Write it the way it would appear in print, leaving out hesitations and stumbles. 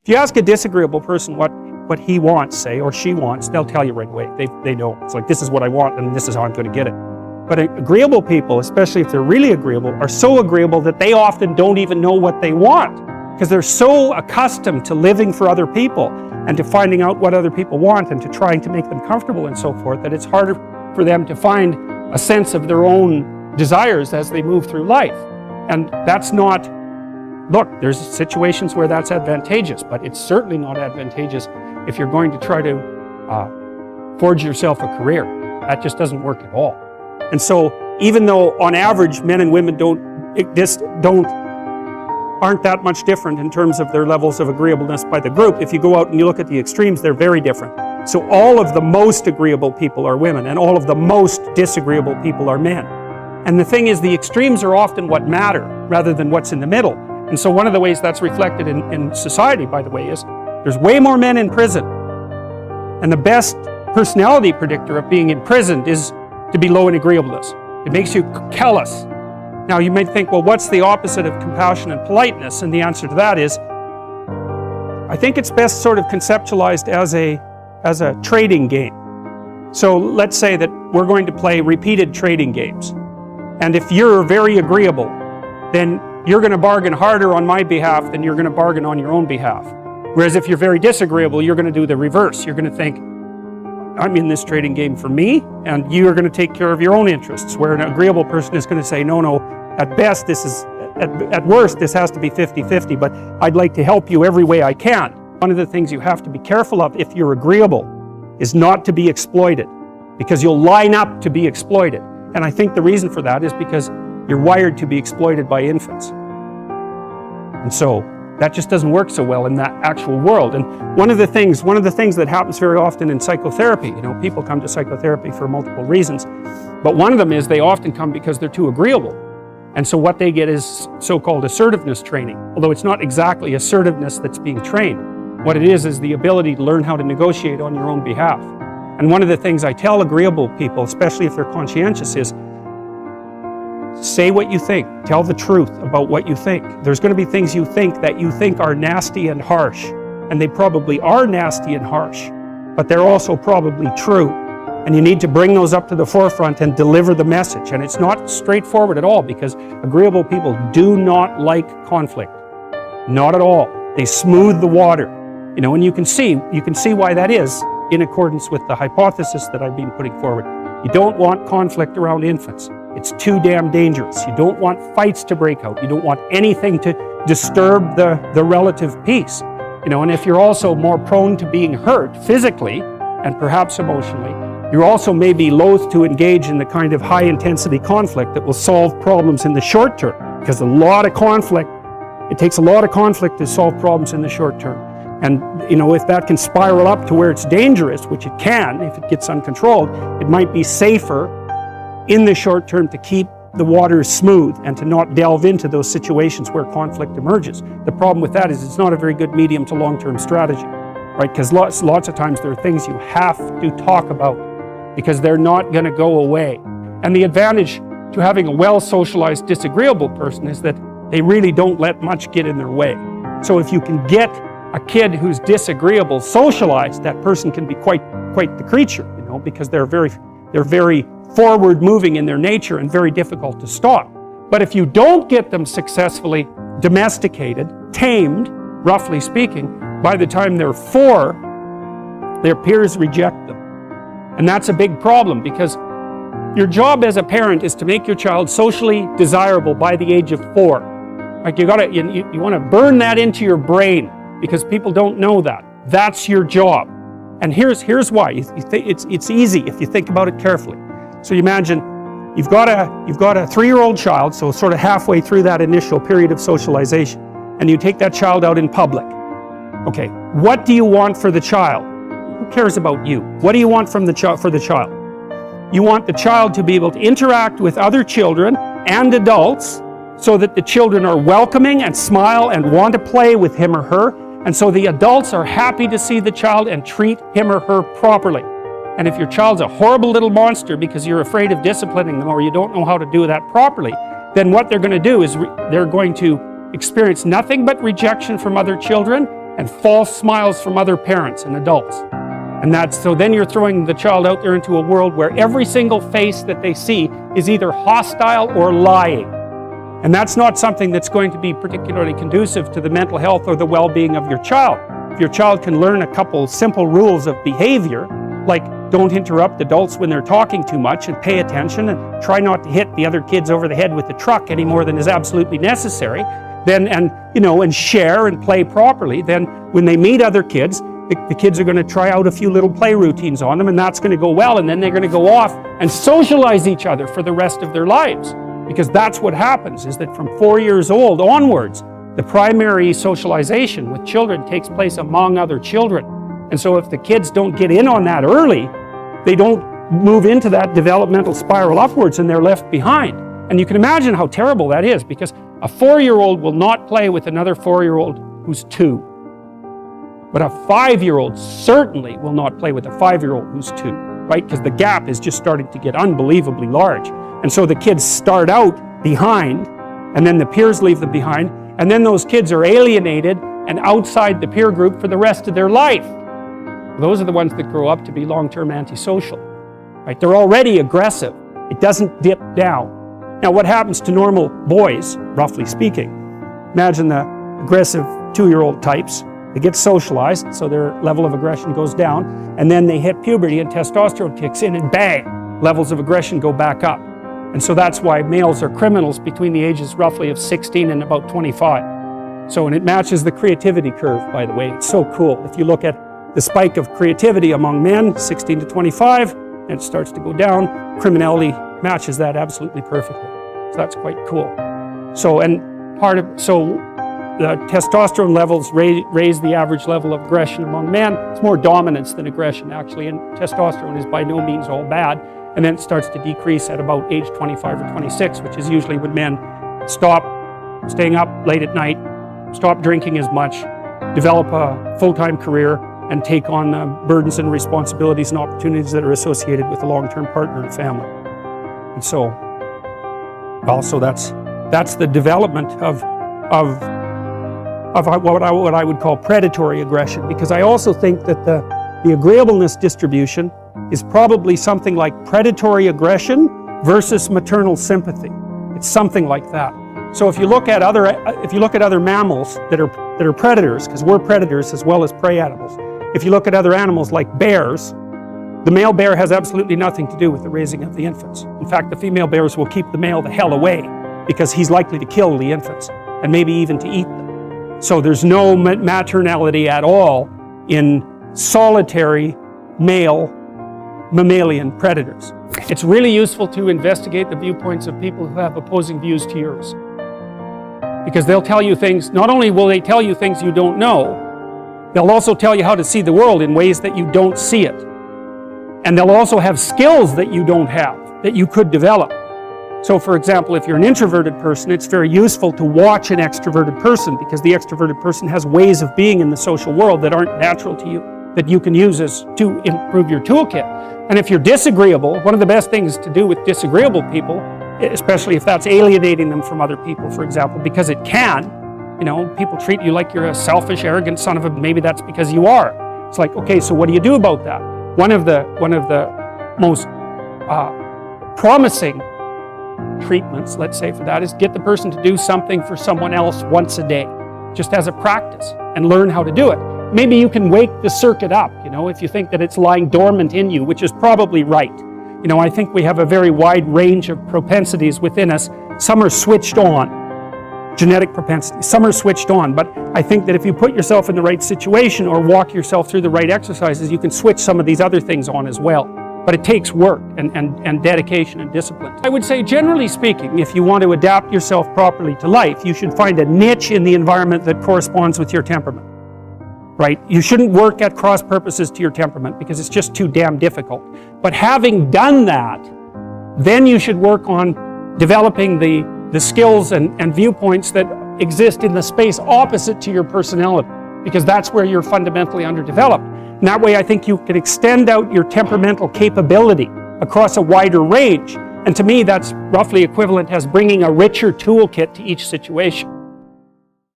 If you ask a disagreeable person what he wants, say, or she wants, they'll tell you right away. They know. It's like, this is what I want and this is how I'm going to get it. But agreeable people, especially if they're really agreeable, are so agreeable that they often don't even know what they want, because they're so accustomed to living for other people and to finding out what other people want and to trying to make them comfortable and so forth, that it's harder for them to find a sense of their own desires as they move through life. And that's not, look, there's situations where that's advantageous, but it's certainly not advantageous if you're going to try to forge yourself a career. That just doesn't work at all. And so even though on average men and women aren't that much different in terms of their levels of agreeableness by the group, if you go out and you look at the extremes, they're very different. So all of the most agreeable people are women, and all of the most disagreeable people are men. And the thing is, the extremes are often what matter rather than what's in the middle. And so one of the ways that's reflected in society, by the way, is there's way more men in prison. And the best personality predictor of being imprisoned is to be low in agreeableness. It makes you callous. Now you might think, well, what's the opposite of compassion and politeness? And the answer to that is, I think it's best sort of conceptualized as a trading game. So let's say that we're going to play repeated trading games. And if you're very agreeable, then you're going to bargain harder on my behalf than you're going to bargain on your own behalf. Whereas if you're very disagreeable, you're going to do the reverse. You're going to think, I'm in this trading game for me, and you're going to take care of your own interests. Where an agreeable person is going to say, no, at best, at worst, this has to be 50-50, but I'd like to help you every way I can. One of the things you have to be careful of if you're agreeable is not to be exploited, because you'll line up to be exploited. And I think the reason for that is because you're wired to be exploited by infants. And so that just doesn't work so well in that actual world. And one of the things that happens very often in psychotherapy, people come to psychotherapy for multiple reasons, but one of them is they often come because they're too agreeable. And so what they get is so-called assertiveness training, although it's not exactly assertiveness that's being trained. What it is the ability to learn how to negotiate on your own behalf. And one of the things I tell agreeable people, especially if they're conscientious, is say what you think. Tell the truth about what you think. There's going to be things you think that you think are nasty and harsh, and they probably are nasty and harsh, but they're also probably true. And you need to bring those up to the forefront and deliver the message. And it's not straightforward at all, because agreeable people do not like conflict. Not at all. They smooth the water. And you can see why that is in accordance with the hypothesis that I've been putting forward. You don't want conflict around infants. It's too damn dangerous. You don't want fights to break out. You don't want anything to disturb the relative peace. And if you're also more prone to being hurt physically and perhaps emotionally, you're also maybe loath to engage in the kind of high-intensity conflict that will solve problems in the short term, because it takes a lot of conflict to solve problems in the short term. And if that can spiral up to where it's dangerous, which it can if it gets uncontrolled, it might be safer in the short term to keep the waters smooth and to not delve into those situations where conflict emerges. The problem with that is it's not a very good medium to long-term strategy, right? Because lots of times there are things you have to talk about because they're not going to go away. And the advantage to having a well-socialized disagreeable person is that they really don't let much get in their way. So if you can get a kid who's disagreeable socialized, that person can be quite the creature, because they're very forward-moving in their nature and very difficult to stop. But if you don't get them successfully domesticated, tamed, roughly speaking, by the time they're 4, their peers reject them. And that's a big problem, because your job as a parent is to make your child socially desirable by the age of 4. Like you want to burn that into your brain, because people don't know that. That's your job. And here's why. It's easy if you think about it carefully. So you imagine you've got a 3-year-old child, so sort of halfway through that initial period of socialization, and you take that child out in public. Okay, what do you want for the child? Who cares about you? What do you want for the child? You want the child to be able to interact with other children and adults so that the children are welcoming and smile and want to play with him or her, and so the adults are happy to see the child and treat him or her properly. And if your child's a horrible little monster because you're afraid of disciplining them or you don't know how to do that properly, then what they're going to do is they're going to experience nothing but rejection from other children, and false smiles from other parents and adults. And so then you're throwing the child out there into a world where every single face that they see is either hostile or lying. And that's not something that's going to be particularly conducive to the mental health or the well-being of your child. If your child can learn a couple simple rules of behavior, like don't interrupt adults when they're talking too much and pay attention and try not to hit the other kids over the head with the truck any more than is absolutely necessary, and share and play properly, then when they meet other kids, the kids are going to try out a few little play routines on them, and that's going to go well, and then they're going to go off and socialize each other for the rest of their lives. Because that's what happens, is that from 4 years old onwards, the primary socialization with children takes place among other children. And so if the kids don't get in on that early, they don't move into that developmental spiral upwards and they're left behind. And you can imagine how terrible that is, because a 4-year-old will not play with another 4-year-old who's 2. But a 5-year-old certainly will not play with a 5-year-old who's 2, right? Because the gap is just starting to get unbelievably large. And so the kids start out behind, and then the peers leave them behind, and then those kids are alienated and outside the peer group for the rest of their life. Those are the ones that grow up to be long-term antisocial, right? They're already aggressive. It doesn't dip down. Now, what happens to normal boys, roughly speaking? Imagine the aggressive 2-year-old types. They get socialized, so their level of aggression goes down, and then they hit puberty and testosterone kicks in, and bang, levels of aggression go back up. And so that's why males are criminals between the ages roughly of 16 and about 25. So, and it matches the creativity curve, by the way. It's so cool. If you look at the spike of creativity among men, 16 to 25, and it starts to go down, criminality matches that absolutely perfectly. So that's quite cool. So, the testosterone levels raise the average level of aggression among men. It's more dominance than aggression, actually, and testosterone is by no means all bad. And then it starts to decrease at about age 25 or 26, which is usually when men stop staying up late at night, stop drinking as much, develop a full-time career, and take on the burdens and responsibilities and opportunities that are associated with a long-term partner and family. And so, also that's the development of what I would call predatory aggression, because I also think that the agreeableness distribution is probably something like predatory aggression versus maternal sympathy. It's something like that. So if you look at other mammals that are predators, because we're predators as well as prey animals. If you look at other animals like bears, the male bear has absolutely nothing to do with the raising of the infants. In fact, the female bears will keep the male the hell away because he's likely to kill the infants and maybe even to eat them. So there's no maternality at all in solitary male mammalian predators. It's really useful to investigate the viewpoints of people who have opposing views to yours. Because they'll tell you things, not only will they tell you things you don't know, they'll also tell you how to see the world in ways that you don't see it. And they'll also have skills that you don't have, that you could develop. So for example, if you're an introverted person, it's very useful to watch an extroverted person, because the extroverted person has ways of being in the social world that aren't natural to you, that you can use to improve your toolkit. And if you're disagreeable, one of the best things to do with disagreeable people, especially if that's alienating them from other people, for example, because it can, people treat you like you're a selfish, arrogant son of a, maybe that's because you are. It's like, okay, so what do you do about that? One of the most promising treatments, let's say, for that is get the person to do something for someone else once a day, just as a practice, and learn how to do it. Maybe you can wake the circuit up, if you think that it's lying dormant in you, which is probably right. I think we have a very wide range of propensities within us. Some are switched on, genetic propensities. Some are switched on, but I think that if you put yourself in the right situation or walk yourself through the right exercises, you can switch some of these other things on as well. But it takes work and dedication and discipline. I would say, generally speaking, if you want to adapt yourself properly to life, you should find a niche in the environment that corresponds with your temperament. Right? You shouldn't work at cross purposes to your temperament because it's just too damn difficult. But having done that, then you should work on developing the skills and viewpoints that exist in the space opposite to your personality, because that's where you're fundamentally underdeveloped. And that way I think you can extend out your temperamental capability across a wider range. And to me, that's roughly equivalent as bringing a richer toolkit to each situation.